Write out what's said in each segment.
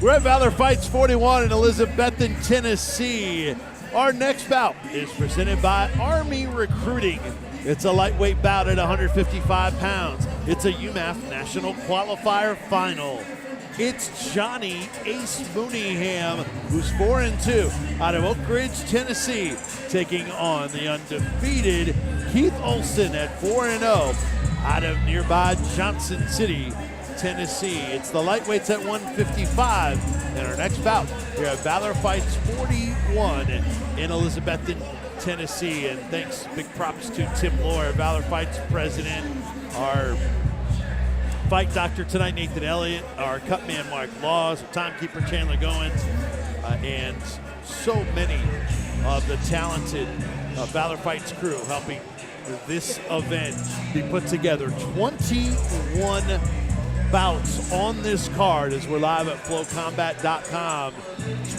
We're at Valor Fights 41 in Elizabethton, Tennessee. Our next bout is presented by Army Recruiting. It's a lightweight bout at 155 pounds. It's a UMMAF National Qualifier final. It's Johnny Ace Mooneyham, who's 4-2 out of Oak Ridge, Tennessee, taking on the undefeated Keith Olson at 4-0 out of nearby Johnson City, Tennessee. It's the lightweights at 155 in our next bout here at Valor Fights 41 in Elizabethton, Tennessee. And thanks, big props to Tim Lohr, Valor Fights president, our fight doctor tonight, Nathan Elliott, our cut man, Mark Laws, timekeeper, Chandler Goins, and so many of the talented Valor Fights crew helping this event be put together. 21 bouts on this card as we're live at flowcombat.com.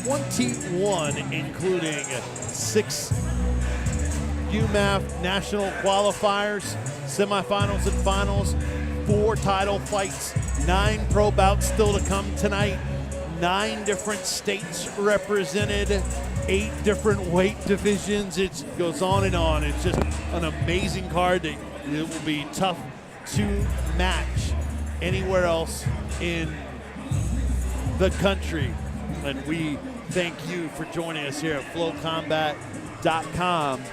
21, including 6 UMMAF national qualifiers, semifinals and finals, 4 title fights, 9 pro bouts still to come tonight, 9 different states represented, 8 different weight divisions. It goes on and on. It's just an amazing card that it will be tough to match anywhere else in the country. And we thank you for joining us here at flowcombat.com.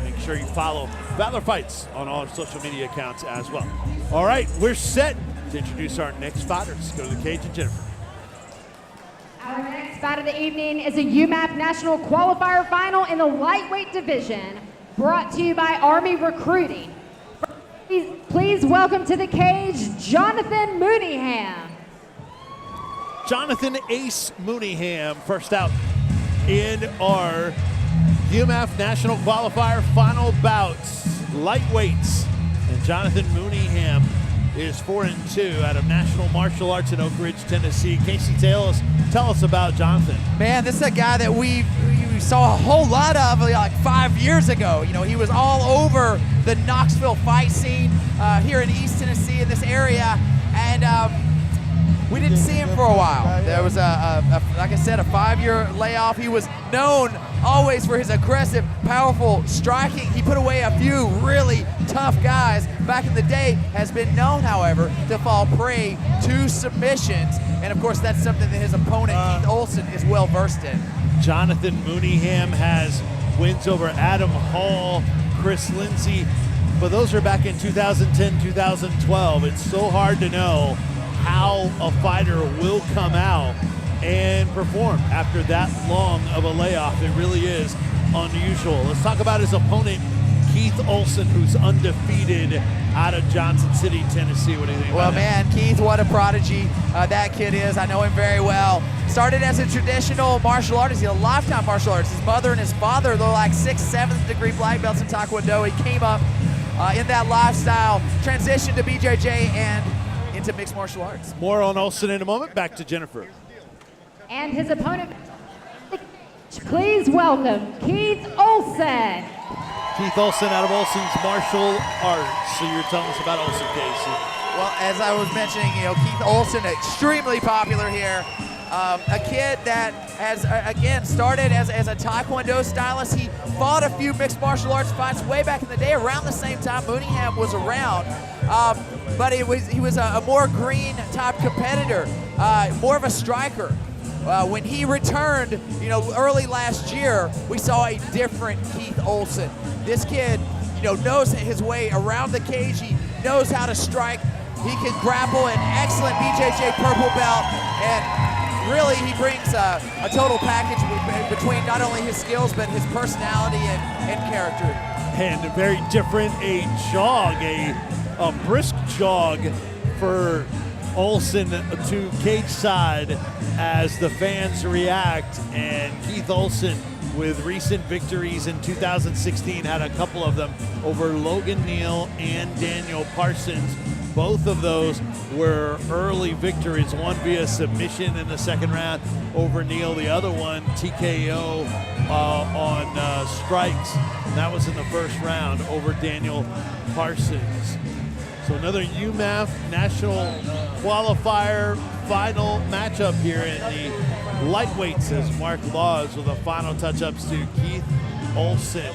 Make sure you follow Valor Fights on all our social media accounts as well. All right, we're set to introduce our next fighters. Go to the cage and Jennifer. Our next fight of the evening is a UMMAF National Qualifier final in the lightweight division, brought to you by Army Recruiting. Please welcome to the cage, Jonathan Mooneyham. Jonathan Ace Mooneyham, first out in our UMMAF National Qualifier final bouts, lightweights. And Jonathan Mooneyham is 4-2 out of National Martial Arts in Oak Ridge, Tennessee. Casey, tell us about Jonathan. Man, this is a guy that we saw a whole lot of like 5 years ago. You know, he was all over the Knoxville fight scene here in East Tennessee in this area, and we didn't see him for a while. There was like I said, a 5-year layoff. He was known always for his aggressive, powerful striking. He put away a few really tough guys back in the day, has been known, however, to fall prey to submissions. And of course, that's something that his opponent, Keith Olson, is well versed in. Jonathan Mooneyham has wins over Adam Hall, Chris Lindsay, but those are back in 2010, 2012. It's so hard to know how a fighter will come out and perform after that long of a layoff. It really is unusual. Let's talk about his opponent, Keith Olson, who's undefeated out of Johnson City, Tennessee. What do you think about man, Keith, what a prodigy that kid is. I know him very well. Started as a traditional martial artist. He's a lifetime martial artist. His mother and his father, they're like 6th, 7th degree black belts in Taekwondo. He came up in that lifestyle, transitioned to BJJ and into mixed martial arts. More on Olson in a moment. Back to Jennifer. And his opponent, please welcome Keith Olson. Keith Olson out of Olson's Martial Arts. So you're telling us about Olson, Casey. Well, as I was mentioning, you know, Keith Olson, extremely popular here. A kid that has, again, started as a Taekwondo stylist. He fought a few mixed martial arts fights way back in the day, around the same time Mooneyham was around. But he was a more green type competitor, more of a striker. When he returned, you know, early last year, we saw a different Keith Olson. This kid, you know, knows his way around the cage. He knows how to strike. He can grapple, an excellent BJJ purple belt, and really he brings a total package between not only his skills, but his personality and character. And very different, a jog, a brisk jog for Olson to cage side as the fans react. And Keith Olson, with recent victories in 2016, had a couple of them over Logan Neal and Daniel Parsons. Both of those were early victories, one via submission in the second round over Neal, the other one TKO on strikes. And that was in the first round over Daniel Parsons. So another UMMAF National qualifier final matchup here in the lightweights as Mark Laws with the final touch-ups to Keith Olson.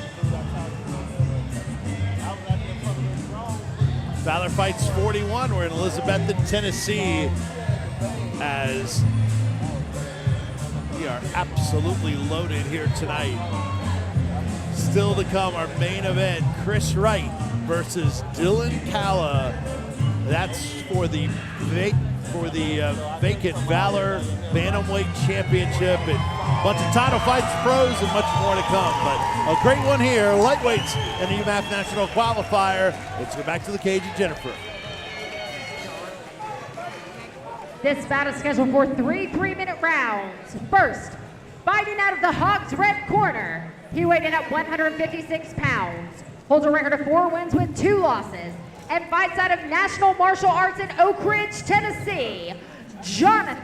Valor fights 41. We're in Elizabethton, Tennessee, as we are absolutely loaded here tonight. Still to come, our main event, Chris Wright versus Dylan Calla. That's for the vacant Valor Bantamweight Championship, and a bunch of title fights, pros, and much more to come. But a great one here, lightweights in the UMMAF National Qualifier. Let's go back to the cage and Jennifer. This bout is scheduled for 3 3-minute rounds. First, fighting out of the Hawks red corner, he weighed in at 156 pounds, holds a record of 4 wins with 2 losses, and fights out of National Martial Arts in Oak Ridge, Tennessee, Jonathan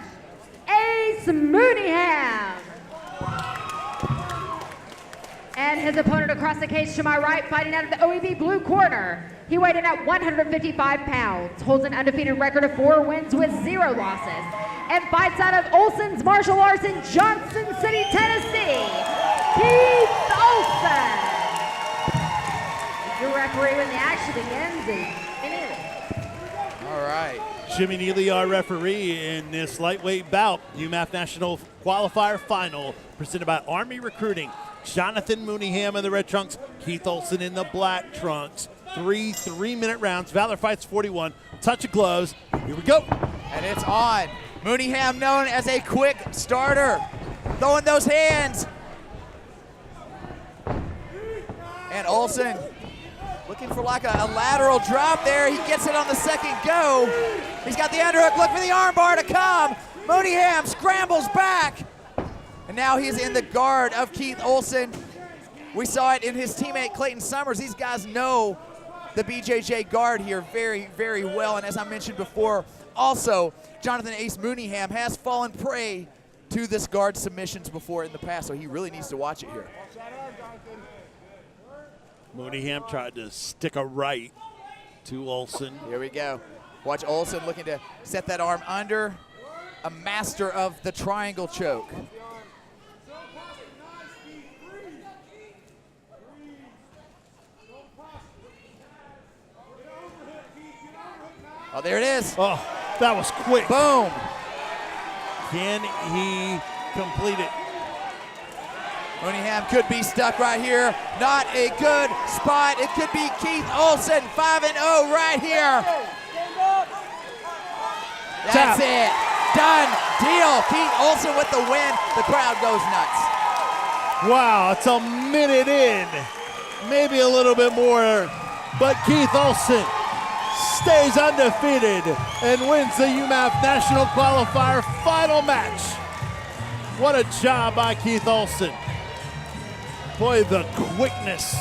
Ace Mooneyham. And his opponent across the cage to my right, fighting out of the OEB blue corner, he weighed in at 155 pounds, holds an undefeated record of 4 wins with 0 losses, and fights out of Olson's Martial Arts in Johnson City, Tennessee, Keith Olson. Your referee when the action begins is Neely. All right. Jimmy Neely, our referee in this lightweight bout, UMMAF National Qualifier Final, presented by Army Recruiting. Jonathan Mooneyham in the red trunks, Keith Olson in the black trunks. 3 3-minute rounds. Valor fights 41. Touch of gloves. Here we go. And it's on. Mooneyham, known as a quick starter, throwing those hands. And Olson looking for like a lateral drop there. He gets it on the second go. He's got the underhook. Look for the armbar to come. Mooneyham scrambles back. And now he's in the guard of Keith Olson. We saw it in his teammate Clayton Summers. These guys know the BJJ guard here very, very well. And as I mentioned before, also, Jonathan Ace Mooneyham has fallen prey to this guard submissions before in the past, so he really needs to watch it here. Mooneyham tried to stick a right to Olson. Here we go. Watch Olson looking to set that arm under. A master of the triangle choke. Oh, there it is. Oh, that was quick. Boom. Can he complete it? Mooneyham could be stuck right here. Not a good spot. It could be Keith Olson, 5-0 right here. That's it. Done deal. Keith Olson with the win. The crowd goes nuts. Wow, it's a minute in. Maybe a little bit more. But Keith Olson stays undefeated and wins the UMMAF National Qualifier final match. What a job by Keith Olson. Boy, the quickness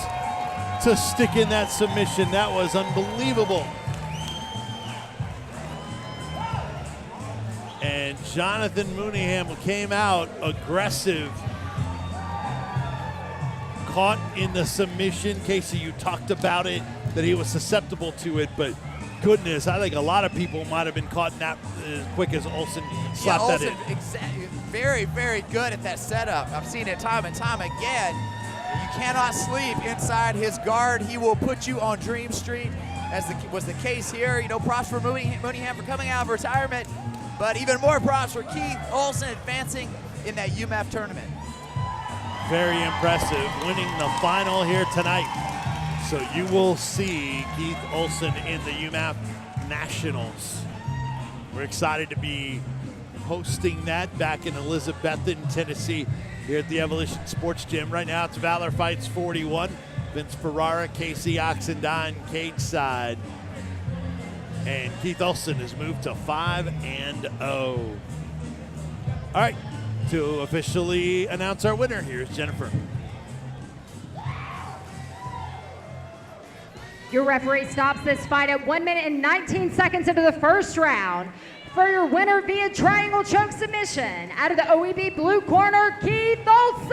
to stick in that submission, that was unbelievable. And Jonathan Mooneyham came out aggressive. Caught in the submission. Casey, you talked about it, that he was susceptible to it, but goodness, I think a lot of people might have been caught in that as quick as Olson slapped that in. Exactly. Very, very good at that setup. I've seen it time and time again. You cannot sleep inside his guard. He will put you on Dream Street, as was the case here. You know, props for Mooneyham for coming out of retirement, but even more props for Keith Olson advancing in that UMMAF tournament. Very impressive, winning the final here tonight. So you will see Keith Olson in the UMMAF Nationals. We're excited to be hosting that back in Elizabethton, Tennessee, here at the Evolution Sports Gym. Right now it's Valor Fights 41. Vince Ferrara, Casey Oxendine, cage side. And Keith Olson has moved to 5-0. All right, to officially announce our winner, here's Jennifer. Your referee stops this fight at 1 minute and 19 seconds into the first round. For your winner via triangle choke submission, out of the OEB blue corner, Keith Olson.